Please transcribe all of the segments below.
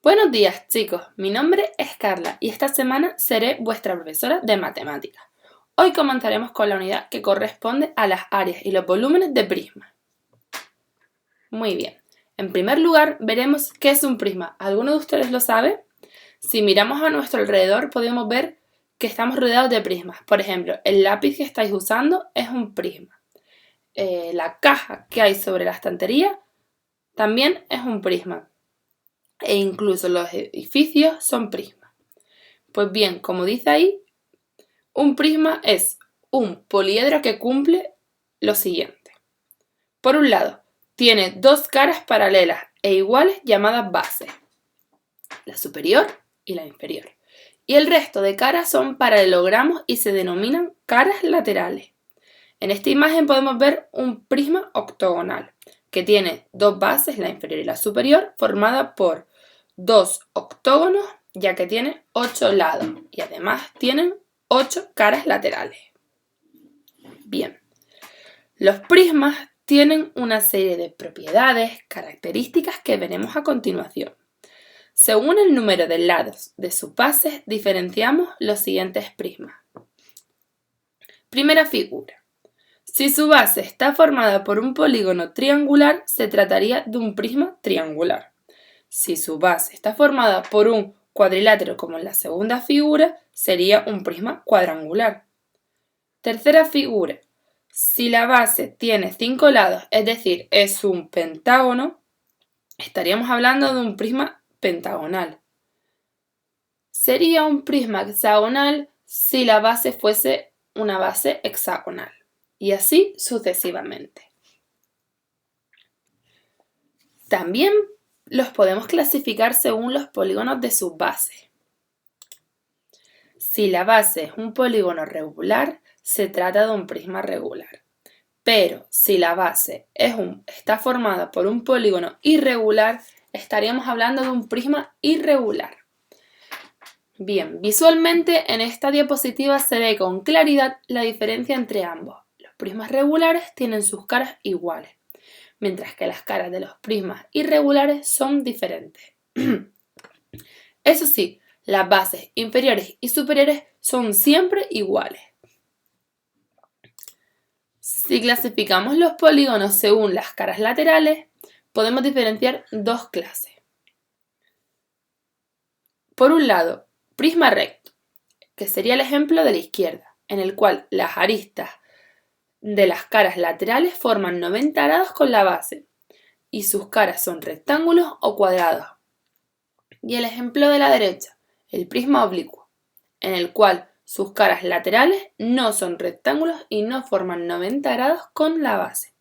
Buenos días, chicos. Mi nombre es Carla y esta semana seré vuestra profesora de matemáticas. Hoy comenzaremos con la unidad que corresponde a las áreas y los volúmenes de prismas. Muy bien. En primer lugar, veremos qué es un prisma. ¿Alguno de ustedes lo sabe? Si miramos a nuestro alrededor, podemos ver que estamos rodeados de prismas. Por ejemplo, el lápiz que estáis usando es un prisma. La caja que hay sobre la estantería también es un prisma. E incluso los edificios son prismas. Pues bien, como dice ahí, un prisma es un poliedro que cumple lo siguiente. Por un lado, tiene dos caras paralelas e iguales llamadas bases, la superior y la inferior. Y el resto de caras son paralelogramos y se denominan caras laterales. En esta imagen podemos ver un prisma octogonal, que tiene dos bases, la inferior y la superior, formada por dos octógonos, ya que tiene 8 lados y además tienen 8 caras laterales. Bien, los prismas tienen una serie de propiedades, características que veremos a continuación. Según el número de lados de sus bases, diferenciamos los siguientes prismas. Primera figura. Si su base está formada por un polígono triangular, se trataría de un prisma triangular. Si su base está formada por un cuadrilátero, como en la segunda figura, sería un prisma cuadrangular. Tercera figura. Si la base tiene 5 lados, es decir, es un pentágono, estaríamos hablando de un prisma pentagonal. Sería un prisma hexagonal si la base fuese una base hexagonal. Y así sucesivamente. También los podemos clasificar según los polígonos de sus bases. Si la base es un polígono regular, se trata de un prisma regular. Pero si la base está formada por un polígono irregular, estaríamos hablando de un prisma irregular. Bien, visualmente en esta diapositiva se ve con claridad la diferencia entre ambos. Los prismas regulares tienen sus caras iguales, mientras que las caras de los prismas irregulares son diferentes. Eso sí, las bases inferiores y superiores son siempre iguales. Si clasificamos los polígonos según las caras laterales, podemos diferenciar dos clases. Por un lado, prisma recto, que sería el ejemplo de la izquierda, en el cual las aristas de las caras laterales forman 90 grados con la base y sus caras son rectángulos o cuadrados. Y el ejemplo de la derecha, el prisma oblicuo, en el cual sus caras laterales no son rectángulos y no forman 90 grados con la base.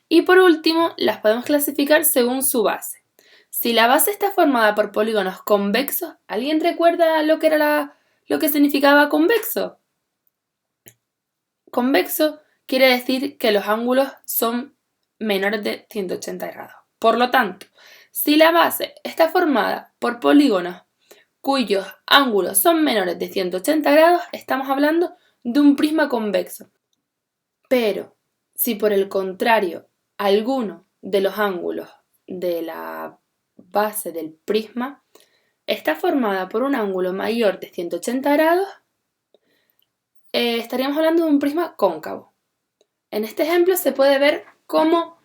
Y por último, las podemos clasificar según su base. Si la base está formada por polígonos convexos, ¿alguien recuerda lo que significaba convexo? Convexo quiere decir que los ángulos son menores de 180 grados. Por lo tanto, si la base está formada por polígonos cuyos ángulos son menores de 180 grados, estamos hablando de un prisma convexo. Pero si por el contrario alguno de los ángulos de la base del prisma está formada por un ángulo mayor de 180 grados, estaríamos hablando de un prisma cóncavo. En este ejemplo se puede ver cómo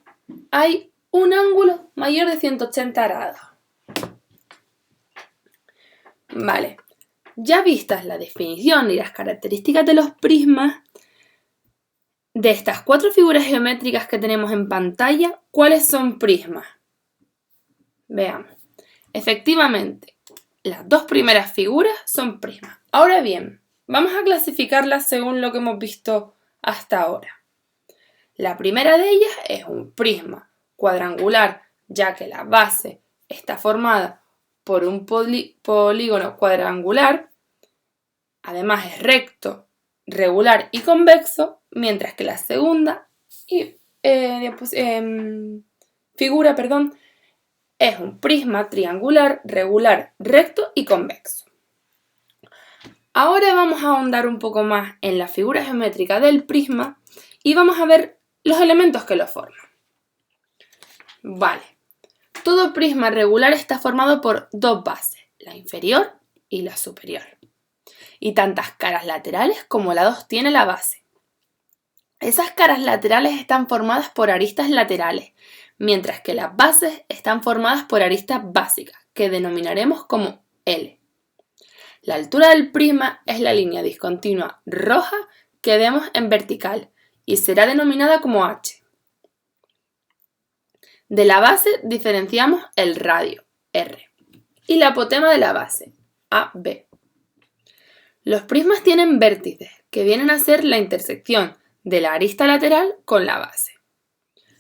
hay un ángulo mayor de 180 grados. Vale, ya vistas la definición y las características de los prismas, de estas 4 figuras geométricas que tenemos en pantalla, ¿cuáles son prismas? Veamos. Efectivamente, las 2 primeras figuras son prismas. Ahora bien, vamos a clasificarlas según lo que hemos visto hasta ahora. La primera de ellas es un prisma cuadrangular, ya que la base está formada por un polígono cuadrangular, además es recto, regular y convexo, mientras que la segunda figura es un prisma triangular, regular, recto y convexo. Ahora vamos a ahondar un poco más en la figura geométrica del prisma y vamos a ver los elementos que lo forman. Vale, Todo prisma regular está formado por dos bases, la inferior y la superior, y tantas caras laterales como lados tiene la base. Esas caras laterales están formadas por aristas laterales, mientras que las bases están formadas por aristas básicas, que denominaremos como L. La altura del prisma es la línea discontinua roja que vemos en vertical y será denominada como H. De la base diferenciamos el radio, R, y la apotema de la base, AB. Los prismas tienen vértices, que vienen a ser la intersección de la arista lateral con la base.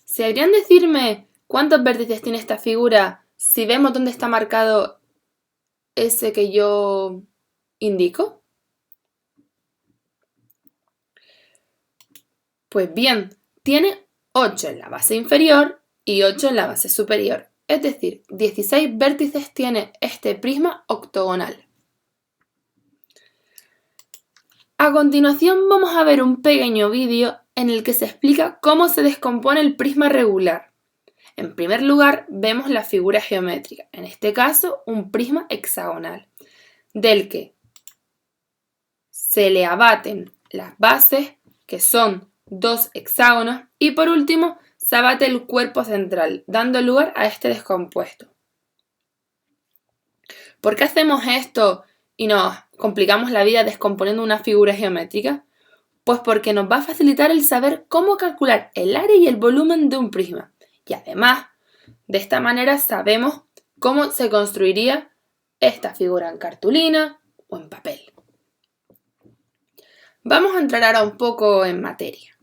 ¿Sabrían decirme cuántos vértices tiene esta figura si vemos dónde está marcado ese que yo indico? Pues bien, tiene 8 en la base inferior y 8 en la base superior, es decir, 16 vértices tiene este prisma octogonal. A continuación vamos a ver un pequeño vídeo en el que se explica cómo se descompone el prisma regular. En primer lugar vemos la figura geométrica, en este caso un prisma hexagonal, del que se le abaten las bases, que son dos hexágonos, y por último se abate el cuerpo central, dando lugar a este descompuesto. ¿Por qué hacemos esto y nos complicamos la vida descomponiendo una figura geométrica? Pues porque nos va a facilitar el saber cómo calcular el área y el volumen de un prisma. Y además, de esta manera sabemos cómo se construiría esta figura en cartulina o en papel. Vamos a entrar ahora un poco en materia.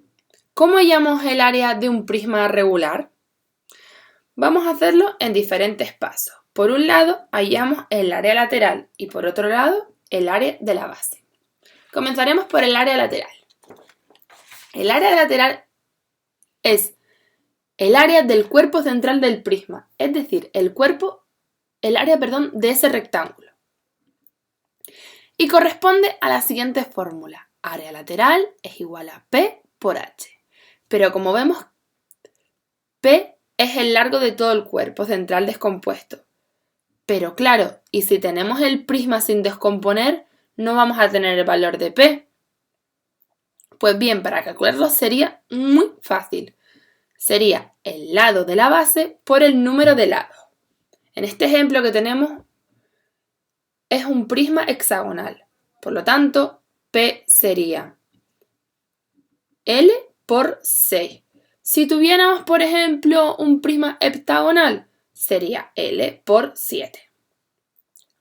¿Cómo hallamos el área de un prisma regular? Vamos a hacerlo en diferentes pasos. Por un lado, hallamos el área lateral y por otro lado, el área de la base. Comenzaremos por el área lateral. El área lateral es el área del cuerpo central del prisma, es decir, el área de ese rectángulo. Y corresponde a la siguiente fórmula. Área lateral es igual a P por H. Pero como vemos, P es el largo de todo el cuerpo central descompuesto. Pero claro, y si tenemos el prisma sin descomponer, no vamos a tener el valor de P. Pues bien, para calcularlo sería muy fácil. Sería el lado de la base por el número de lados. En este ejemplo que tenemos es un prisma hexagonal. Por lo tanto, P sería L por 6. Si tuviéramos, por ejemplo, un prisma heptagonal, sería L por 7.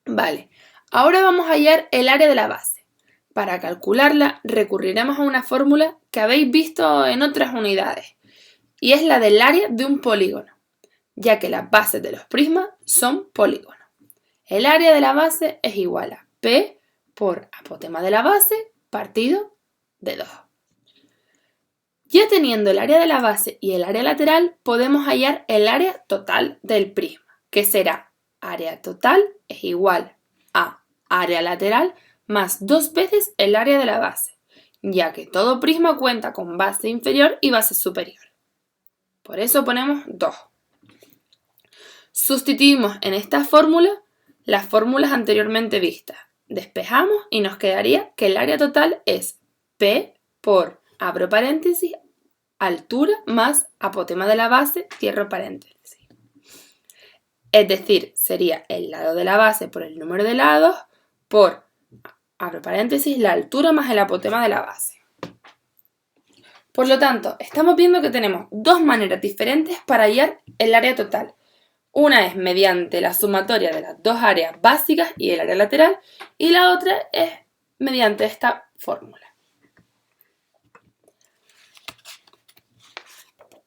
Vale, ahora vamos a hallar el área de la base. Para calcularla recurriremos a una fórmula que habéis visto en otras unidades, y es la del área de un polígono, ya que las bases de los prismas son polígonos. El área de la base es igual a P por apotema de la base partido de 2. Ya teniendo el área de la base y el área lateral, podemos hallar el área total del prisma, que será área total es igual a área lateral más 2 veces el área de la base, ya que todo prisma cuenta con base inferior y base superior. Por eso ponemos 2. Sustituimos en esta fórmula las fórmulas anteriormente vistas. Despejamos y nos quedaría que el área total es P por, abro paréntesis, altura más apotema de la base, cierro paréntesis. Es decir, sería el lado de la base por el número de lados por, abro paréntesis, la altura más el apotema de la base. Por lo tanto, estamos viendo que tenemos dos maneras diferentes para hallar el área total. Una es mediante la sumatoria de las dos áreas básicas y el área lateral, y la otra es mediante esta fórmula.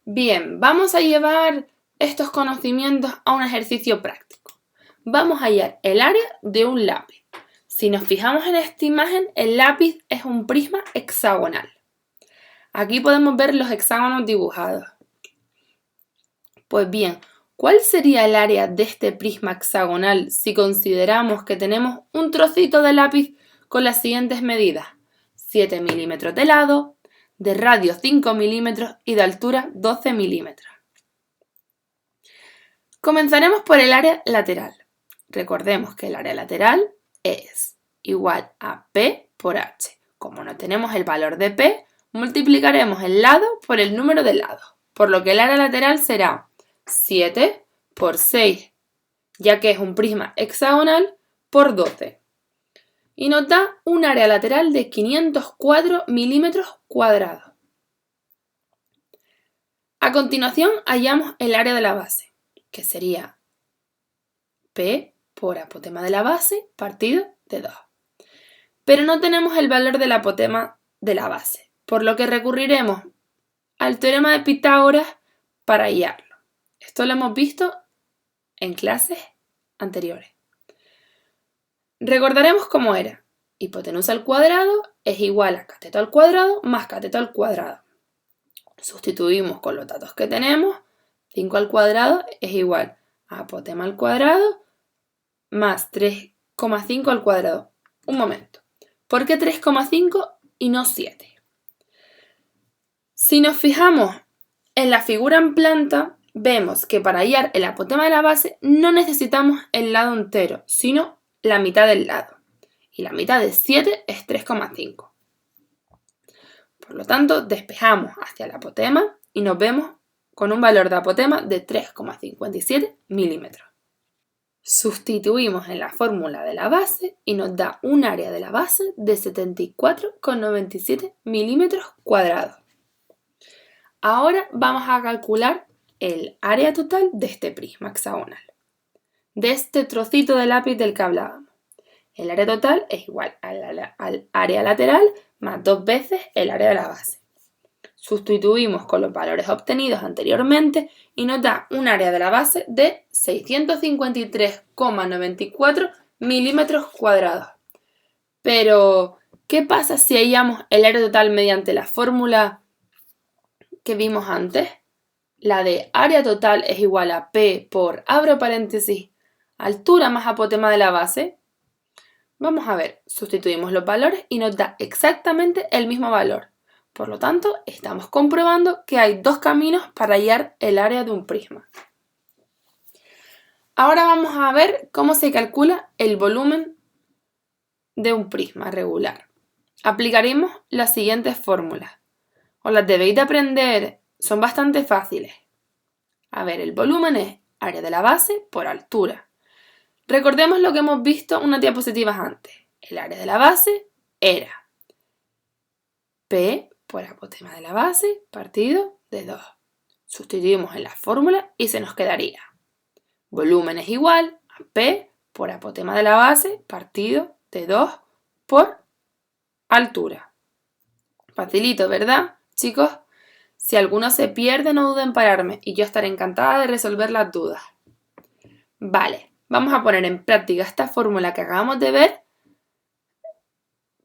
Bien, vamos a llevar estos conocimientos a un ejercicio práctico. Vamos a hallar el área de un lápiz. Si nos fijamos en esta imagen, el lápiz es un prisma hexagonal. Aquí podemos ver los hexágonos dibujados. Pues bien, ¿cuál sería el área de este prisma hexagonal si consideramos que tenemos un trocito de lápiz con las siguientes medidas? 7 milímetros de lado, de radio 5 milímetros y de altura 12 milímetros. Comenzaremos por el área lateral. Recordemos que el área lateral es igual a P por H. Como no tenemos el valor de P, multiplicaremos el lado por el número de lados, por lo que el área lateral será 7 por 6, ya que es un prisma hexagonal, por 12. Y nos da un área lateral de 504 milímetros cuadrados. A continuación hallamos el área de la base, que sería P por apotema de la base partido de 2. Pero no tenemos el valor del apotema de la base, por lo que recurriremos al teorema de Pitágoras para hallarlo. Esto lo hemos visto en clases anteriores. Recordaremos cómo era. Hipotenusa al cuadrado es igual a cateto al cuadrado más cateto al cuadrado. Sustituimos con los datos que tenemos. 5 al cuadrado es igual a apotema al cuadrado más 3,5 al cuadrado. Un momento. ¿Por qué 3,5 y no 7? Si nos fijamos en la figura en planta, vemos que para hallar el apotema de la base no necesitamos el lado entero, sino la mitad del lado. Y la mitad de 7 es 3,5. Por lo tanto, despejamos hacia el apotema y nos vemos con un valor de apotema de 3,57 milímetros. Sustituimos en la fórmula de la base y nos da un área de la base de 74,97 milímetros cuadrados. Ahora vamos a calcular el área total de este prisma hexagonal, de este trocito de lápiz del que hablábamos. El área total es igual al área lateral más 2 veces el área de la base. Sustituimos con los valores obtenidos anteriormente y nos da un área de la base de 653,94 milímetros cuadrados. Pero, ¿qué pasa si hallamos el área total mediante la fórmula que vimos antes? La de área total es igual a P por, abro paréntesis, altura más apotema de la base. Vamos a ver, sustituimos los valores y nos da exactamente el mismo valor. Por lo tanto, estamos comprobando que hay dos caminos para hallar el área de un prisma. Ahora vamos a ver cómo se calcula el volumen de un prisma regular. Aplicaremos las siguientes fórmulas. Os las debéis de aprender, son bastante fáciles. A ver, el volumen es área de la base por altura. Recordemos lo que hemos visto unas diapositivas antes. El área de la base era P por apotema de la base partido de 2. Sustituimos en la fórmula y se nos quedaría volumen es igual a P por apotema de la base partido de 2 por altura. Facilito, ¿verdad, chicos? Si alguno se pierde, no duden en pararme y yo estaré encantada de resolver las dudas. Vale. Vamos a poner en práctica esta fórmula que acabamos de ver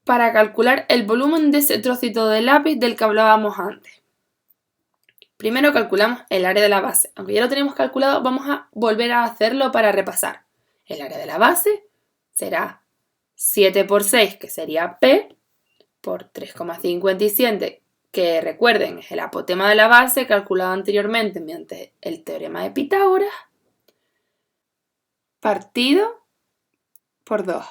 para calcular el volumen de ese trocito de lápiz del que hablábamos antes. Primero calculamos el área de la base. Aunque ya lo teníamos calculado, vamos a volver a hacerlo para repasar. El área de la base será 7 por 6, que sería P, por 3,57, que recuerden es el apotema de la base calculado anteriormente mediante el teorema de Pitágoras, partido por 2.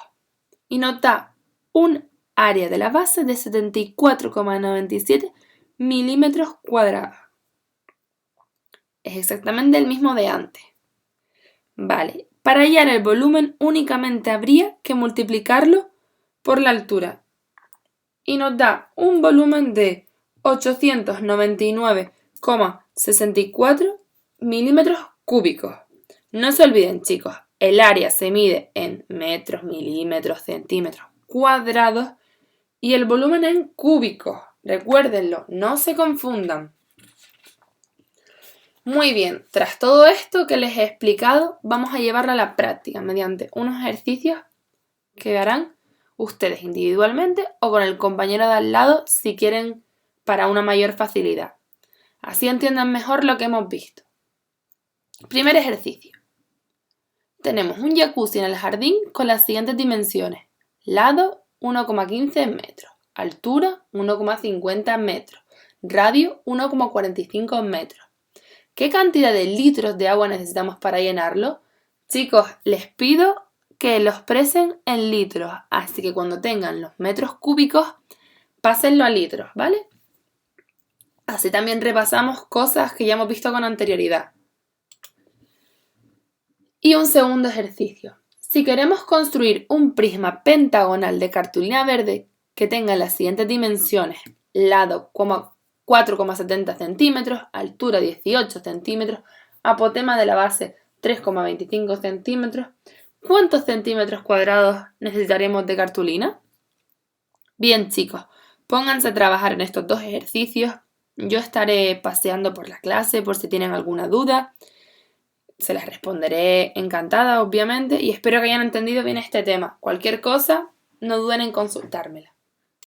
Y nos da un área de la base de 74,97 milímetros cuadrados. Es exactamente el mismo de antes. Vale, para hallar el volumen únicamente habría que multiplicarlo por la altura. Y nos da un volumen de 899,64 milímetros cúbicos. No se olviden, chicos, el área se mide en metros, milímetros, centímetros cuadrados y el volumen en cúbicos. Recuérdenlo, no se confundan. Muy bien, tras todo esto que les he explicado, vamos a llevarlo a la práctica mediante unos ejercicios que harán ustedes individualmente o con el compañero de al lado si quieren para una mayor facilidad. Así entiendan mejor lo que hemos visto. Primer ejercicio. Tenemos un jacuzzi en el jardín con las siguientes dimensiones. Lado 1,15 metros, altura 1,50 metros, radio 1,45 metros. ¿Qué cantidad de litros de agua necesitamos para llenarlo? Chicos, les pido que lo expresen en litros, así que cuando tengan los metros cúbicos, pásenlo a litros, ¿vale? Así también repasamos cosas que ya hemos visto con anterioridad. Y un segundo ejercicio. Si queremos construir un prisma pentagonal de cartulina verde que tenga las siguientes dimensiones: lado 4,70 centímetros, altura 18 centímetros, apotema de la base 3,25 centímetros, ¿cuántos centímetros cuadrados necesitaremos de cartulina? Bien, chicos, pónganse a trabajar en estos dos ejercicios. Yo estaré paseando por la clase por si tienen alguna duda. Se las responderé encantada, obviamente, y espero que hayan entendido bien este tema. Cualquier cosa, no duden en consultármela.